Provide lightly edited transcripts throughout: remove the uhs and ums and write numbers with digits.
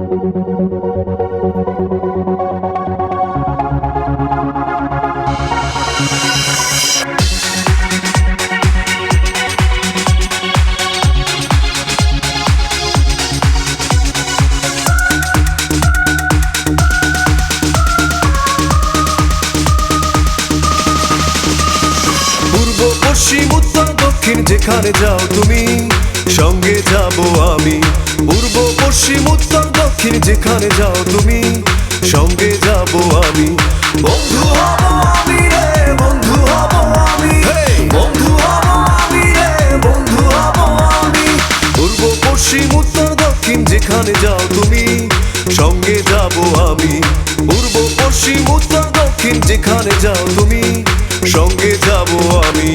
পশ্চিম উত্তর দক্ষিণ যেখানে যাও তুমি সঙ্গে যাব আমি। পূর্ব পশ্চিম উত্তর দক্ষিণ যেখানে যাও তুমি সঙ্গে যাব আমি। বন্ধু হব আমি রে, বন্ধু হব আমি, বন্ধু হব আমি রে, বন্ধু হব আমি। পূর্ব পশ্চিম উত্তর দক্ষিণ যেখানে যাও তুমি সঙ্গে যাব আমি। পূর্ব পশ্চিম উত্তর দক্ষিণ যেখানে যাও তুমি সঙ্গে যাব আমি।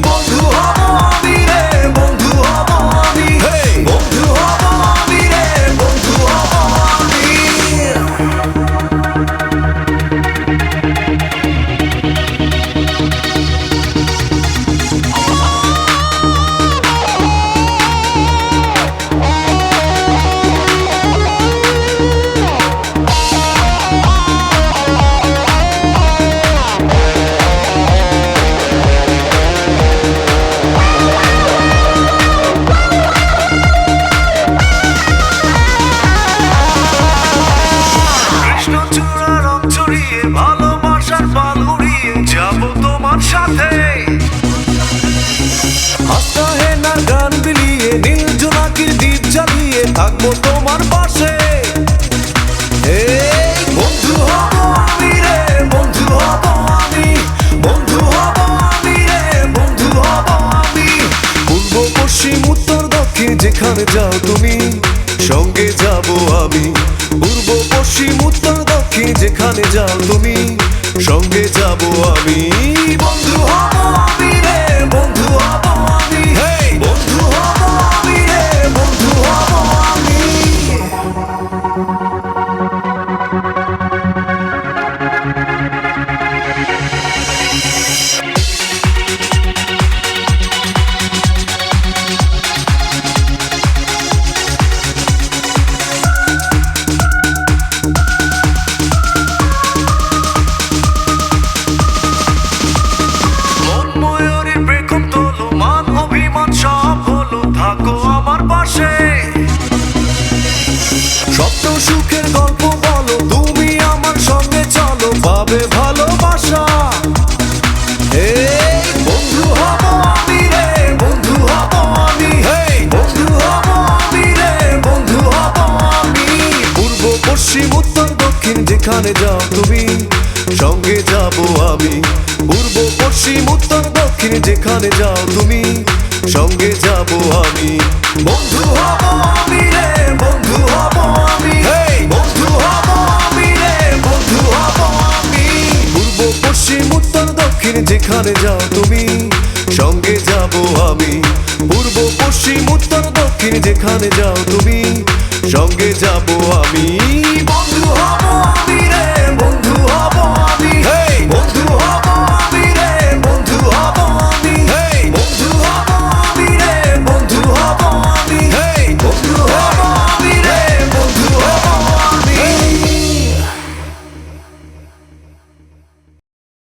বন্ধু হব আমি রে, বন্ধু হব আমি, বন্ধু হব আমি রে, বন্ধু হব আমি। ভালোবাসার পাল উড়িয়ে যাব তোমার সাথে, হাসনা হেনার গান বিলিয়ে নীল জোনাকির দ্বীপ জ্বালিয়ে থাকবো তোমার পাশে। বন্ধু হব আমি রে, বন্ধু হব আমি, বন্ধু হব আমি রে, বন্ধু হব আমি। পূর্ব পশ্চিম উত্তর দক্ষিণ যেখানে যাও তুমি সঙ্গে যাব আমি। পূর্ব পশ্চিম উত্তর দক্ষিণ যেখানে যাও তুমি সঙ্গে যাব আমি। বন্ধু হব আমি রে, বন্ধু হব আমি, বন্ধু হব আমি রে, বন্ধু হব আমি। সপ্ত সুখের গল্প বলো তুমি আমার সঙ্গে চলো পাবে ভালোবাসা। বন্ধু হব আমি রে, বন্ধু হব আমি, বন্ধু হব আমি রে, বন্ধু হব আমি। পূর্ব পশ্চিম উত্তর দক্ষিণ যেখানে যাও তুমি সঙ্গে যাব আমি। পূর্ব পশ্চিম উত্তর দক্ষিণ যেখানে যাও তুমি সঙ্গে যাব আমি। বন্ধু হব আমি রে, বন্ধু হব আমি, বন্ধু হব আমি রে, বন্ধু হব আমি। পূর্ব পশ্চিম উত্তর দক্ষিণ যেখানে যাও তুমি সঙ্গে যাব আমি। পূর্ব পশ্চিম উত্তর দক্ষিণ যেখানে যাও তুমি সঙ্গে যাব আমি। বন্ধু হব আমি রে, বন্ধু হব